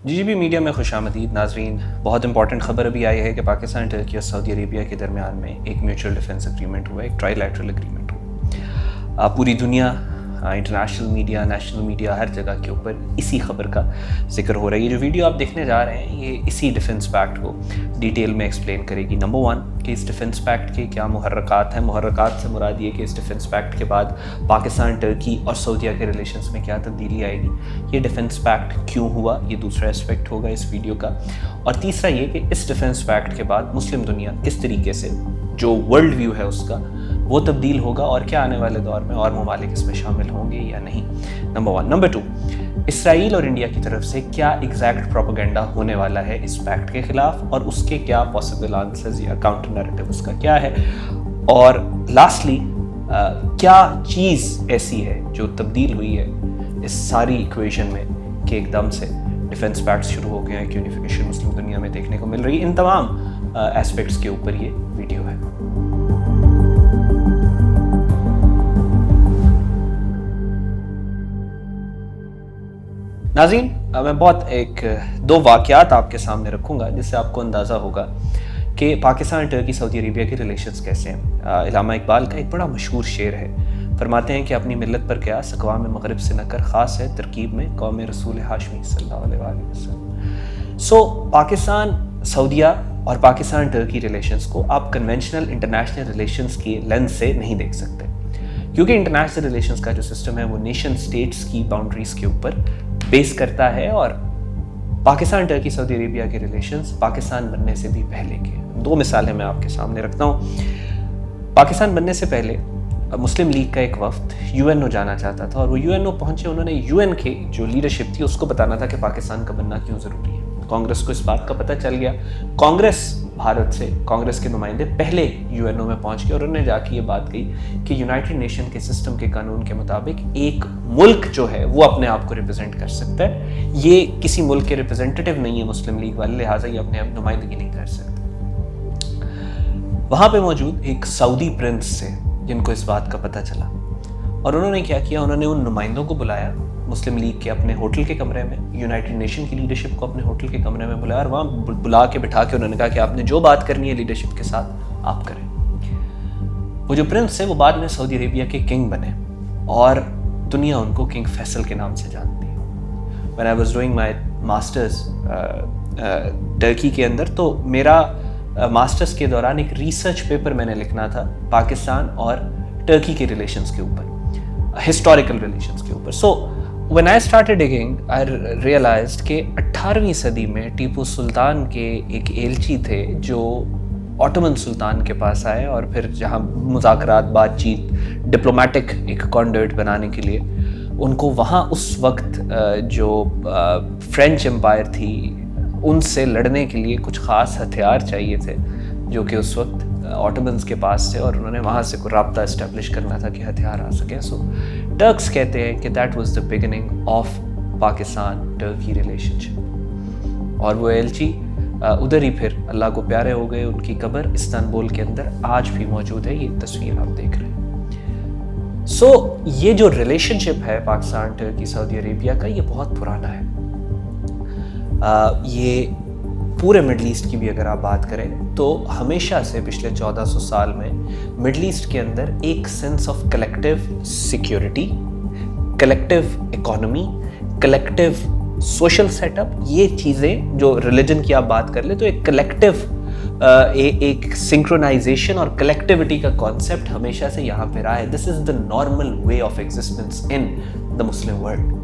GGB media में खुशामदीद नाजरीन। बहुत इंपॉर्टेंट खबर अभी आई है कि पाकिस्तान, टर्की और सऊदी अरेबिया के दरमियान में एक म्यूचुअल डिफेंस एग्रीमेंट हुआ, एक ट्राईलैटरल एग्रीमेंट हुआ। पूरी दुनिया, इंटरनेशनल मीडिया, नेशनल मीडिया, हर जगह के ऊपर इसी खबर का जिक्र हो रहा है। ये जो वीडियो आप देखने जा रहे हैं ये इसी डिफेंस पैक्ट को डिटेल में एक्सप्लेन करेगी। नंबर 1 कि इस डिफेंस पैक्ट के क्या मुहर्रकात हैं। मुहर्रकात से मुराद ये कि इस डिफेंस पैक्ट के बाद पाकिस्तान, टर्की और सऊदीया के रिलेशंस में क्या तब्दीली आएगी, ये डिफेंस पैक्ट क्यों हुआ, ये दूसरा एस्पेक्ट होगा इस वीडियो का। और तीसरा ये कि इस डिफेंस पैक्ट के बाद मुस्लिम दुनिया किस तरीके से जो वर्ल्ड व्यू है उसका वो तब्दील होगा और क्या आने वाले दौर में और ममालिक इसमें शामिल होंगे या नहीं। नंबर 1। नंबर 2, इसराइल और इंडिया की तरफ से क्या एग्जैक्ट प्रोपेगेंडा होने वाला है इस पैक्ट के खिलाफ और उसके क्या पॉसिबल आंसर्स या काउंटर नैरेटिव उसका क्या है। और लास्टली क्या चीज़ ऐसी है जो तब्दील हुई है इस सारी इक्वेशन में कि एकदम से डिफेंस पैक्ट्स शुरू हो गए हैं, कि यूनिफिकेशन मुस्लिम दुनिया में देखने को मिल रही है। इन तमाम एस्पेक्ट्स के ऊपर ये वीडियो है। नाज़रीन, मैं बहुत दो वाक़यात आपके सामने रखूँगा जिससे आपको अंदाज़ा होगा कि पाकिस्तान, टर्की, सऊदी अरेबिया के रिलेशंस कैसे हैं। इल्लामा इकबाल का एक बड़ा मशहूर शेर है, फरमाते हैं कि अपनी मिल्लत पर क़यास अक़वाम मग़रिब से न कर, ख़ास है तरकीब में कौम रसूल हाशमी सल्लल्लाहु अलैहि वसल्लम। सो पाकिस्तान, सऊदीया और पाकिस्तान टर्की रिलेशंस को आप कन्वेंशनल इंटरनेशनल रिलेशंस की लेंस से नहीं देख सकते, क्योंकि इंटरनेशनल रिलेशंस का जो सिस्टम है वो नेशन स्टेट्स की बाउंड्रीज़ के ऊपर बेस करता है। और पाकिस्तान, टर्की, सऊदी अरेबिया के रिलेशंस पाकिस्तान बनने से भी पहले के 2 मिसालें मैं आपके सामने रखता हूँ। पाकिस्तान बनने से पहले मुस्लिम लीग का एक वफ्द UNO जाना चाहता था और वो UNO पहुंचे। उन्होंने UN के जो लीडरशिप थी उसको बताना था कि पाकिस्तान का बनना क्यों ज़रूरी है। कांग्रेस को इस बात का पता चल गया। कांग्रेस के नुमाइंदे पहले UNO में पहुंच गए और उन्होंने जाके ये बात कही कि यूनाइटेड नेशन के सिस्टम के कानून के मुताबिक एक मुल्क जो है वो अपने आप को रिप्रेजेंट कर सकता है, ये किसी मुल्क के रिप्रेजेंटेटिव नहीं है मुस्लिम लीग वाले, लिहाजा ये अपने आप नुमाइंदगी नहीं कर सकते। वहाँ पे मौजूद एक सऊदी प्रिंस थे जिनको इस बात का पता चला और उन्होंने क्या किया, उन्होंने उन नुमाइंदों को बुलाया मुस्लिम लीग के अपने होटल के कमरे में, यूनाइटेड नेशन की लीडरशिप को अपने होटल के कमरे में बुलाया और वहाँ बुला के बिठा के उन्होंने कहा कि आपने जो बात करनी है लीडरशिप के साथ आप करें। वो जो प्रिंस थे वो बाद में सऊदी अरेबिया के किंग बने और दुनिया उनको किंग फैसल के नाम से जानती है। When I was doing my masters Turkey के अंदर, तो मेरा मास्टर्स के दौरान एक रिसर्च पेपर मैंने लिखना था पाकिस्तान और टर्की के रिलेशंस के ऊपर, हिस्टोरिकल रिलेशंस के ऊपर। So when I started digging I realized कि 18वीं सदी में टीपू सुल्तान के एक एलची थे जो ऑटोमन सुल्तान के पास आए और फिर जहाँ मुज़ाकरात, बातचीत, डिप्लोमेटिक एक कॉन्डक्ट बनाने के लिए उनको वहाँ उस वक्त जो फ्रेंच एम्पायर थी उनसे लड़ने के लिए कुछ ख़ास हथियार चाहिए थे जो कि उस वक्त ऑटोमन्स के पास थे और उन्होंने वहाँ से कोई राब्ता इस्टेब्लिश करना था कि हथियार आ सकें। सो टर्क्स कहते हैं कि that was the beginning of Pakistan Turkey relationship. और वो एलची उधर ही फिर अल्लाह को प्यारे हो गए। उनकी कब्र इस्तांबुल के अंदर आज भी मौजूद है, ये तस्वीर आप देख रहे हैं। सो ये जो रिलेशनशिप है पाकिस्तान, टर्की, सऊदी अरेबिया का, ये बहुत पुराना है। ये पूरे मिडल ईस्ट की भी अगर आप बात करें तो हमेशा से पिछले 1400 साल में मिडल ईस्ट के अंदर एक sense of collective security, collective economy, collective social setup, ये चीज़ें जो रिलीजन की आप बात कर ले तो एक कलेक्टिव एक सिंक्रोनाइजेशन और कलेक्टिविटी का कॉन्सेप्ट हमेशा से यहाँ पे रहा है। This is the normal way of existence in the Muslim world.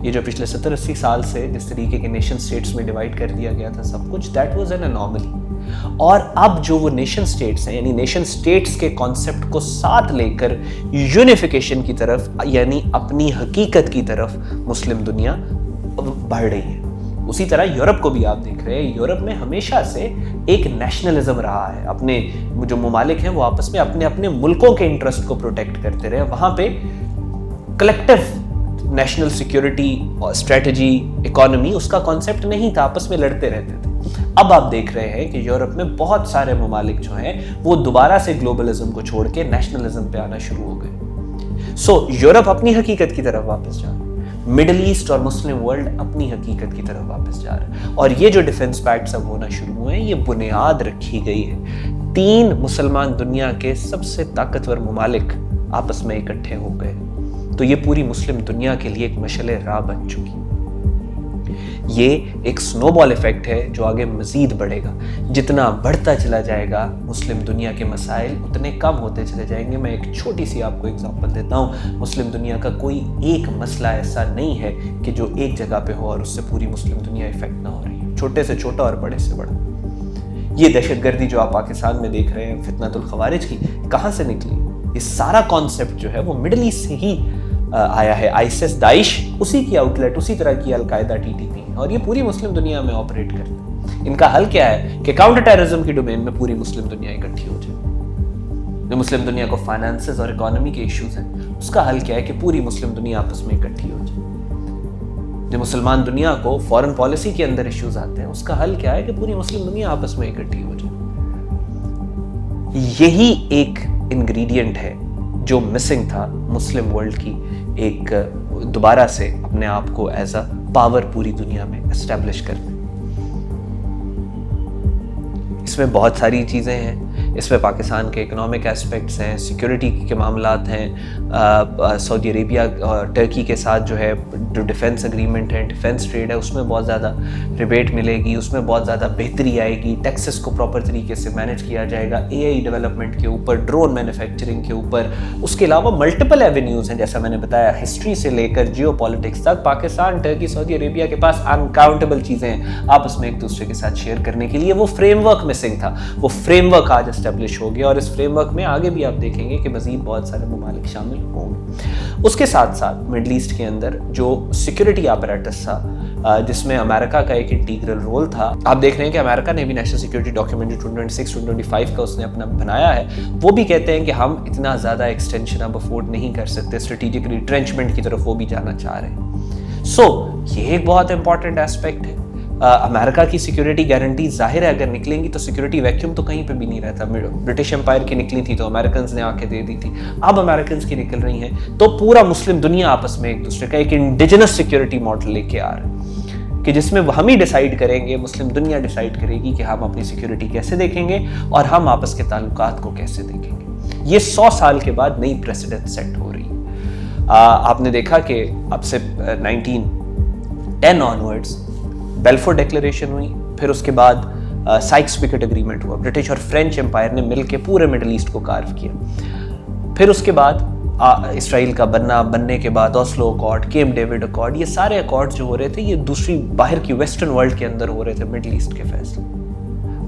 ये जो पिछले 70-80 साल से जिस तरीके के नेशन स्टेट्स में डिवाइड कर दिया गया था सब कुछ, दैट वाज एन अनॉमली। और अब जो वो नेशन स्टेट्स हैं, यानी नेशन स्टेट्स के कॉन्सेप्ट को साथ लेकर यूनिफिकेशन की तरफ, यानी अपनी हकीकत की तरफ मुस्लिम दुनिया बढ़ रही है। उसी तरह यूरोप को भी आप देख रहे हैं, यूरोप में हमेशा से एक नेशनलिज्म रहा है। अपने जो ममालिक हैं वो आपस में अपने अपने मुल्कों के इंटरेस्ट को प्रोटेक्ट करते रहे। वहाँ पे कलेक्टिव नेशनल सिक्योरिटी और स्ट्रेटजी, इकोनॉमी, उसका कॉन्सेप्ट नहीं था, आपस में लड़ते रहते थे। अब आप देख रहे हैं कि यूरोप में बहुत सारे ममालिक जो हैं वो दोबारा से ग्लोबलिज्म को छोड़ के नेशनलिज्म पे आना शुरू हो गए। सो यूरोप अपनी हकीकत की तरफ वापस जा रहा है। मिडिल ईस्ट और मुस्लिम वर्ल्ड अपनी हकीकत की तरफ वापस जा रहा है। और ये जो डिफेंस पैक्ट्स अब होना शुरू हुए हैं, ये बुनियाद रखी गई है। 3 मुसलमान दुनिया के सबसे ताकतवर ममालिक आपस में इकट्ठे हो गए, तो ये पूरी मुस्लिम दुनिया के लिए एक मशअले राह बन चुकी। ये एक स्नोबॉल इफेक्ट है जो आगे मजीद बढ़ेगा। जितना बढ़ता चला जाएगा मुस्लिम दुनिया के मसाइल उतने कम होते चले जाएंगे। मैं एक छोटी सी आपको एग्जांपल देता हूँ। मुस्लिम दुनिया का कोई एक मसला ऐसा नहीं है कि जो एक जगह पे हो और उससे पूरी मुस्लिम दुनिया इफेक्ट ना हो रही है, छोटे से छोटा और बड़े से बड़ा। ये दहशतगर्दी जो आप पाकिस्तान में देख रहे हैं फितनतुल खवारिज की, कहाँ से निकली? ये सारा कॉन्सेप्ट जो है वो मिडिल ईस्ट से ही आया है। आईसिस, दाइश उसी की आउटलेट, उसी तरह की अलकायदा, टीटीपी, और ये पूरी मुस्लिम दुनिया में ऑपरेट करते हैं। इनका हल क्या है कि काउंटर टेररिज्म की डोमेन में पूरी मुस्लिम दुनिया इकट्ठी हो जाए। जो मुस्लिम दुनिया को फाइनेंसेस और इकोनॉमी के इश्यूज हैं, उसका हल क्या है कि पूरी मुस्लिम दुनिया आपस में इकट्ठी हो जाए। जो मुसलमान दुनिया को फॉरेन पॉलिसी के अंदर इश्यूज आते हैं, उसका हल क्या है कि पूरी मुस्लिम दुनिया आपस में इकट्ठी हो जाए। यही एक इंग्रेडिएंट है जो मिसिंग था मुस्लिम वर्ल्ड की एक दोबारा से अपने आप को एज अ पावर पूरी दुनिया में एस्टेब्लिश करने। इसमें बहुत सारी चीज़ें हैं। इसमें पाकिस्तान के इकोनॉमिक एस्पेक्ट्स हैं, सिक्योरिटी के मामलात हैं, सऊदी अरेबिया और टर्की के साथ जो है जो डिफेंस एग्रीमेंट है, डिफेंस ट्रेड है, उसमें बहुत ज़्यादा रिबेट मिलेगी, उसमें बहुत ज़्यादा बेहतरी आएगी, टैक्सेस को प्रॉपर तरीके से मैनेज किया जाएगा, एआई डेवलपमेंट के ऊपर, ड्रोन मैन्युफैक्चरिंग के ऊपर। उसके अलावा मल्टीपल एवेन्यूज़ हैं, जैसा मैंने बताया, हिस्ट्री से लेकर जियो पॉलिटिक्स तक। पाकिस्तान, टर्की, सऊदी अरेबिया के पास अनकाउंटेबल चीज़ें हैं आपस में एक दूसरे के साथ शेयर करने के लिए। वो फ्रेमवर्क मिसिंग था, वो फ्रेमवर्क आज एस्टेब्लिश हो गया और इस फ्रेमवर्क में आगे भी आप देखेंगे कि मजीद बहुत सारे ममालिक शामिल होंगे। उसके साथ साथ मिडल ईस्ट के अंदर जो सिक्योरिटी apparatus था, जिसमें अमेरिका का एक इंटीग्रल रोल था। आप देख रहे हैं कि अमेरिका ने भी नेशनल सिक्योरिटी डॉक्यूमेंट जो 2026-2025 का उसने अपना बनाया है, वो भी कहते हैं कि हम इतना ज़्यादा एक्सटेंशन अब अफोर्ड नहीं कर सकते, स्ट्रेटेजिक रिट्रेंचमेंट की तरफ वो भी जाना चाह रहे हैं। ये एक बहुत इंपॉर्टेंट एस्पेक्ट है। अमेरिका की सिक्योरिटी गारंटी जाहिर है अगर निकलेंगी तो सिक्योरिटी वैक्यूम तो कहीं पे भी नहीं रहता। ब्रिटिश एम्पायर की निकली थी तो अमेरिकन ने आके दे दी थी, अब अमेरिकन की निकल रही हैं, तो पूरा मुस्लिम दुनिया आपस में एक दूसरे का एक इंडिजिनस सिक्योरिटी मॉडल लेके आ रहा है कि जिसमें हम ही डिसाइड करेंगे, मुस्लिम दुनिया डिसाइड करेगी कि हम अपनी सिक्योरिटी कैसे देखेंगे और हम आपस के ताल्लुकात को कैसे देखेंगे। ये 100 साल के बाद नई प्रेसिडेंट सेट हो रही है। आपने देखा कि अब से 1910 ऑनवर्ड्स बेल्फोर डिक्लेरेशन हुई, फिर उसके बाद साइक्स-पिकेट एग्रीमेंट हुआ। ब्रिटिश और फ्रेंच एम्पायर ने मिलकर पूरे मिडिल ईस्ट को कार्व किया। फिर उसके बाद इसराइल का बनने के बाद Oslo accord, camp David accord, ये सारे अकॉर्ड जो हो रहे थे ये दूसरी बाहर की वेस्टर्न वर्ल्ड के अंदर हो रहे थे मिडिल ईस्ट के फैसले।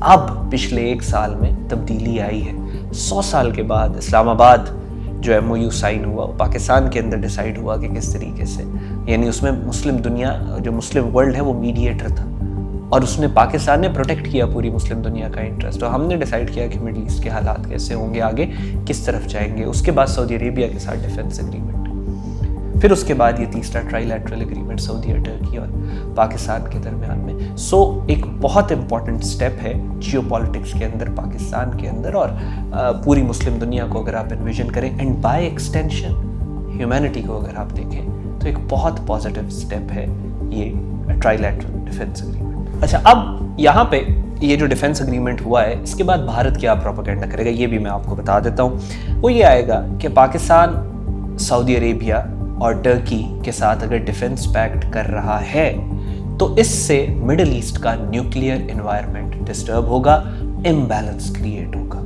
अब पिछले 1 साल में तब्दीली आई है। 100 साल के बाद इस्लामाबाद जो MOU साइन हुआ, पाकिस्तान के अंदर डिसाइड हुआ कि किस तरीके से, यानी उसमें मुस्लिम दुनिया, जो मुस्लिम वर्ल्ड है वो मीडिएटर था और उसने, पाकिस्तान ने प्रोटेक्ट किया पूरी मुस्लिम दुनिया का इंटरेस्ट। और हमने डिसाइड किया कि मिडिल ईस्ट के हालात कैसे होंगे, आगे किस तरफ जाएंगे। उसके बाद सऊदी अरेबिया के साथ डिफेंस एग्रीमेंट, फिर उसके बाद ये तीसरा ट्राइलैटरल एग्रीमेंट सऊदी और टर्की और पाकिस्तान के दरमियान में। एक बहुत इंपॉर्टेंट स्टेप है जियोपॉलिटिक्स के अंदर, पाकिस्तान के अंदर और पूरी मुस्लिम दुनिया को अगर आप एनविजन करें एंड बाय एक्सटेंशन ह्यूमैनिटी को अगर आप देखें तो एक बहुत पॉजिटिव स्टेप है ये ट्राइलैटरल डिफेंस एग्रीमेंट। अच्छा, अब यहाँ पे ये जो डिफेंस एग्रीमेंट हुआ है, इसके बाद भारत क्या प्रोपेगेंडा करेगा ये भी मैं आपको बता देता हूँ। वो ये आएगा कि पाकिस्तान सऊदी अरेबिया और टर्की के साथ अगर डिफेंस पैक्ट कर रहा है तो इससे मिडिल ईस्ट का न्यूक्लियर एनवायरनमेंट डिस्टर्ब होगा, इम्बैलेंस क्रिएट होगा।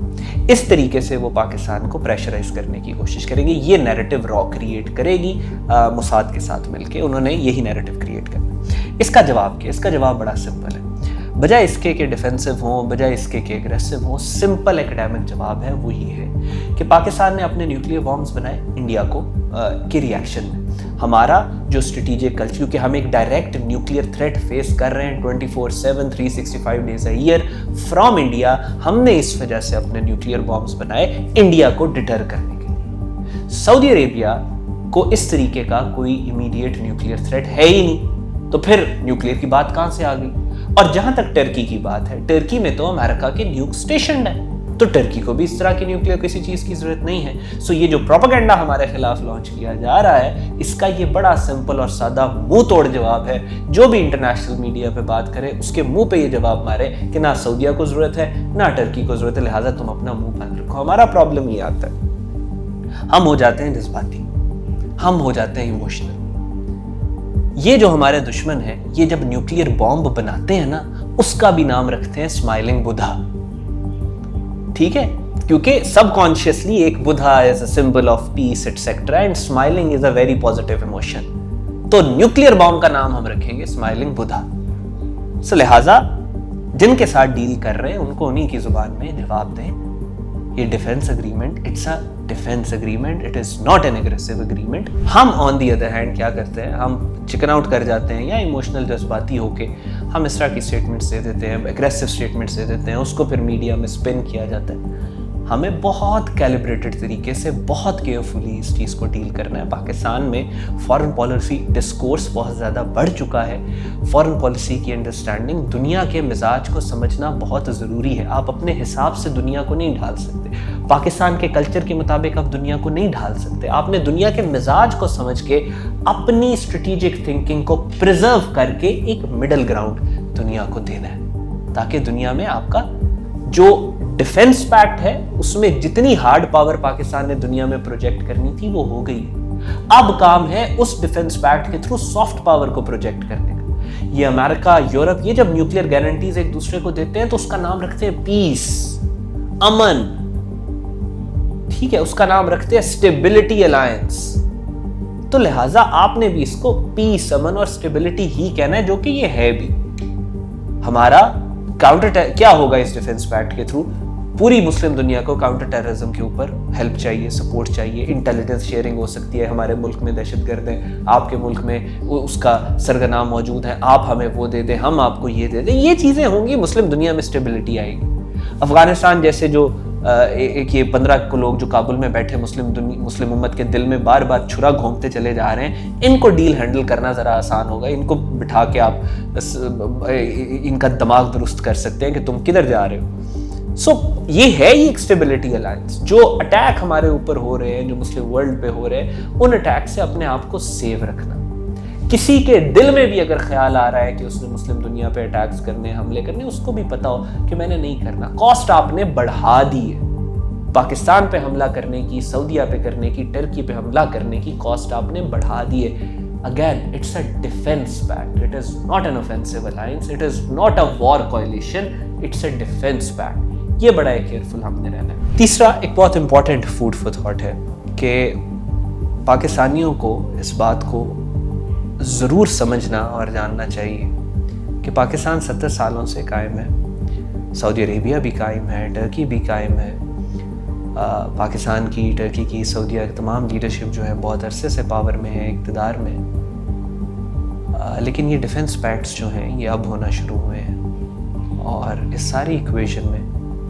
इस तरीके से वो पाकिस्तान को प्रेशराइज करने की कोशिश करेंगे। ये नैरेटिव रॉ क्रिएट करेगी मोसाद के साथ मिलके, उन्होंने यही नैरेटिव क्रिएट करना। इसका जवाब क्या? इसका जवाब बड़ा सिंपल है। बजाय इसके कि डिफेंसिव हों, बजाय इसके कि एग्रेसिव हों, सिंपल एकेडमिक जवाब है, वो ये है कि पाकिस्तान ने अपने न्यूक्लियर बॉम्ब्स बनाए इंडिया को के रिएक्शन में। हमारा जो स्ट्रेटेजिक कल्चर, क्योंकि हम एक डायरेक्ट न्यूक्लियर थ्रेट फेस कर रहे हैं 24/7 365 days a year from India, हमने इस वजह से अपने न्यूक्लियर बॉम्ब्स बनाए इंडिया को डिटर करने के लिए। सऊदी अरेबिया को इस तरीके का कोई इमीडिएट न्यूक्लियर थ्रेट है ही नहीं, तो फिर न्यूक्लियर की बात कहां से आ गई? और जहां तक टर्की की बात है, टर्की में तो अमेरिका के न्यूक स्टेशन है। تو ٹرکی کو بھی اس طرح کی نیوکلیئر کسی چیز کی ضرورت نہیں ہے. سو یہ جو پروپیگنڈا ہمارے خلاف لانچ کیا جا رہا ہے, اس کا یہ بڑا سمپل اور سادہ منہ توڑ جواب ہے. جو بھی انٹرنیشنل میڈیا پہ بات کرے اس کے منہ پہ یہ جواب مارے کہ نہ سعودیہ کو ضرورت ہے نہ ٹرکی کو ضرورت ہے, لہٰذا تم اپنا منہ بند رکھو. ہمارا پرابلم یہ آتا ہے, ہم ہو جاتے ہیں جذباتی, ہم ہو جاتے ہیں ایموشنل. یہ جو ہمارے دشمن ہیں, یہ جب نیوکلیئر بامب بناتے ہیں نا, اس کا بھی نام رکھتے ہیں اسمائلنگ بدھا. ٹھیک ہے, کیونکہ سب کانشیسلی ایک Buddha is a symbol of peace etcetera and smiling is a very positive emotion. تو نیوکلیئر بامب کا نام ہم رکھیں گے اسمائلنگ بدھا. سو لہٰذا جن کے ساتھ ڈیل کر رہے ہیں ان کو انہی کی زبان میں جواب دیں. یہ defence agreement, it's a defence agreement, it is not an aggressive agreement. ہم آن دی ادر ہینڈ کیا کرتے ہیں, ہم چکن آؤٹ کر جاتے ہیں یا ایموشنل جذباتی ہو کے ہم اس طرح کی اسٹیٹمنٹس دے دیتے ہیں, اگریسو اسٹیٹمنٹس دے دیتے ہیں, اس کو پھر میڈیا میں اسپن کیا جاتا ہے. ہمیں بہت کیلیبریٹڈ طریقے سے بہت کیئرفلی اس چیز کو ڈیل کرنا ہے. پاکستان میں فارن پالیسی ڈسکورس بہت زیادہ بڑھ چکا ہے. فارن پالیسی کی انڈرسٹینڈنگ, دنیا کے مزاج کو سمجھنا بہت ضروری ہے. آپ اپنے حساب سے دنیا کو نہیں ڈھال سکتے, پاکستان کے کلچر کے مطابق آپ دنیا کو نہیں ڈھال سکتے. آپ نے دنیا کے مزاج کو سمجھ کے اپنی اسٹریٹجک تھنکنگ کو پریزرو کر کے ایک مڈل گراؤنڈ دنیا کو دینا ہے, تاکہ دنیا میں آپ کا جو ڈیفنس پیکٹ ہے اس میں جتنی ہارڈ پاور پاکستان نے دنیا میں پروجیکٹ کرنی تھی وہ ہو گئی. اب کام ہے اس ڈیفنس پیکٹ کے تھرو سافٹ پاور کو پروجیکٹ کرنے کا. یہ امریکہ, یورپ, یہ جب نیوکلیئر گارنٹیز ایک دوسرے کو دیتے ہیں تو اس کا نام رکھتے ہیں پیس, امن. ٹھیک ہے, اس کا نام رکھتے ہیں اسٹیبلٹی الائنس. تو لہٰذا آپ نے بھی اس کو پیس, امن اور اسٹیبلٹی ہی کہنا ہے, جو کہ یہ ہے بھی. ہمارا کاؤنٹر کیا ہوگا اس ڈیفنس پیکٹ کے تھرو, پوری مسلم دنیا کو کاؤنٹر ٹیررزم کے اوپر ہیلپ چاہیے, سپورٹ چاہیے. انٹیلیجنس شیئرنگ ہو سکتی ہے, ہمارے ملک میں دہشت گرد ہیں, آپ کے ملک میں اس کا سرگنا موجود ہے, آپ ہمیں وہ دے دیں, ہم آپ کو یہ دے دیں. یہ چیزیں ہوں گی, مسلم دنیا میں اسٹیبلٹی آئے گی. افغانستان جیسے جو ایک یہ 15 لوگ جو کابل میں بیٹھے مسلم امت کے دل میں بار بار چھرا گھونپتے چلے جا رہے ہیں, ان کو ڈیل ہینڈل کرنا ذرا آسان ہوگا. ان کو بٹھا کے آپ ان کا دماغ درست کر سکتے ہیں کہ تم کدھر جا رہے ہو. سو یہ ہے یہ ایک اسٹیبلٹی الائنس. جو اٹیک ہمارے اوپر ہو رہے ہیں, جو مسلم ورلڈ پہ ہو رہے ہیں, ان اٹیک سے اپنے آپ کو سیو رکھنا. کسی کے دل میں بھی اگر خیال آ رہا ہے کہ اس نے مسلم دنیا پہ اٹیکس کرنے, حملے کرنے, اس کو بھی پتا ہو کہ میں نے نہیں کرنا. کاسٹ آپ نے بڑھا دی ہے. پاکستان پہ حملہ کرنے کی, سعودیہ پہ کرنے کی, ٹرکی پہ حملہ کرنے کی کاسٹ آپ نے بڑھا دی ہے. Again, it's a defense pact. It is not an offensive alliance. It is not a war coalition. It's a defense pact. یہ بڑا کیئرفل ہم نے رہنا ہے. تیسرا ایک بہت امپورٹنٹ فوڈ فار تھاٹ ہے کہ پاکستانیوں کو اس بات کو ضرور سمجھنا اور جاننا چاہیے کہ پاکستان 70 سالوں سے قائم ہے. سعودی عربیہ بھی قائم ہے, ٹرکی بھی قائم ہے. پاکستان کی, ٹرکی کی, سعودیہ کی تمام لیڈرشپ جو ہے بہت عرصے سے پاور میں ہے, اقتدار میں. لیکن یہ ڈیفنس پیکٹس جو ہیں یہ اب ہونا شروع ہوئے ہیں, اور اس ساری ایکویشن میں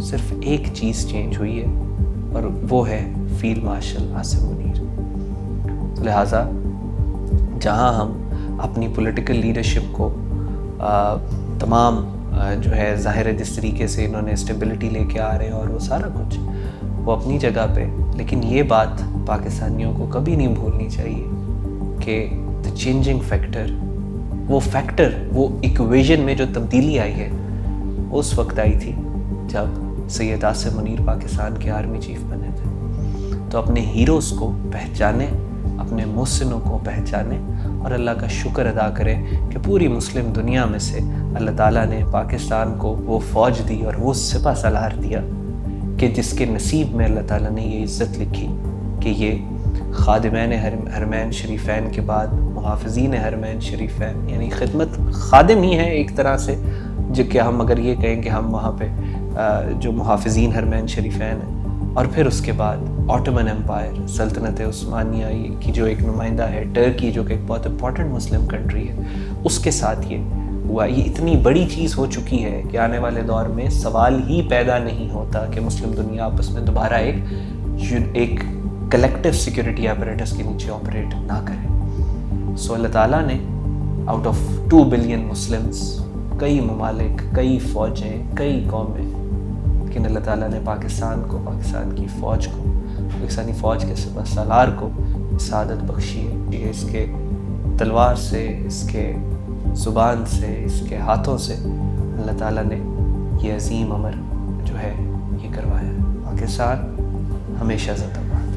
صرف ایک چیز چینج ہوئی ہے, اور وہ ہے فیلڈ مارشل عاصم منیر. لہٰذا جہاں ہم اپنی پولیٹیکل لیڈرشپ کو تمام جو ہے ظاہر ہے جس طریقے سے انہوں نے اسٹیبلٹی لے کے آ رہے ہیں اور وہ سارا کچھ وہ اپنی جگہ پہ, لیکن یہ بات پاکستانیوں کو کبھی نہیں بھولنی چاہیے کہ دا چینجنگ فیکٹر, وہ ایکویژن میں جو تبدیلی آئی ہے وہ اس وقت آئی تھی جب سید عاصم منیر پاکستان کے آرمی چیف بنے تھے. تو اپنے ہیروز کو پہچانے, اپنے محسنوں کو پہچانے, اور اللہ کا شکر ادا کریں کہ پوری مسلم دنیا میں سے اللہ تعالیٰ نے پاکستان کو وہ فوج دی اور وہ سپہ سالار دیا کہ جس کے نصیب میں اللہ تعالیٰ نے یہ عزت لکھی کہ یہ خادمین حرمین شریفین کے بعد محافظین حرمین شریفین, یعنی خدمت خادم ہی ہیں ایک طرح سے, جو کہ ہم اگر یہ کہیں کہ ہم وہاں پہ جو محافظین حرمین شریفین ہیں, اور پھر اس کے بعد آٹومن امپائر, سلطنت عثمانیہ کی جو ایک نمائندہ ہے, ٹرکی جو کہ ایک بہت امپورٹنٹ مسلم کنٹری ہے, اس کے ساتھ یہ ہوا. یہ اتنی بڑی چیز ہو چکی ہے کہ آنے والے دور میں سوال ہی پیدا نہیں ہوتا کہ مسلم دنیا آپس میں دوبارہ ایک کلیکٹیو سیکیورٹی ایپریٹس کے نیچے آپریٹ نہ کرے. سو اللہ تعالیٰ نے آؤٹ آف 2 بلین مسلمس, کئی ممالک, کئی فوجیں, کئی قومیں, لیکن اللہ تعالیٰ نے پاکستان کو، پاکستان کی فوج کو، پاکستانی فوج کے سپہ سالار کو سعادت بخشی ہے کہ اس کے تلوار سے، اس کے زبان سے، اس کے ہاتھوں سے اللہ تعالیٰ نے یہ عظیم امر جو ہے یہ کروایا ہے۔ پاکستان ہمیشہ زندہ باد۔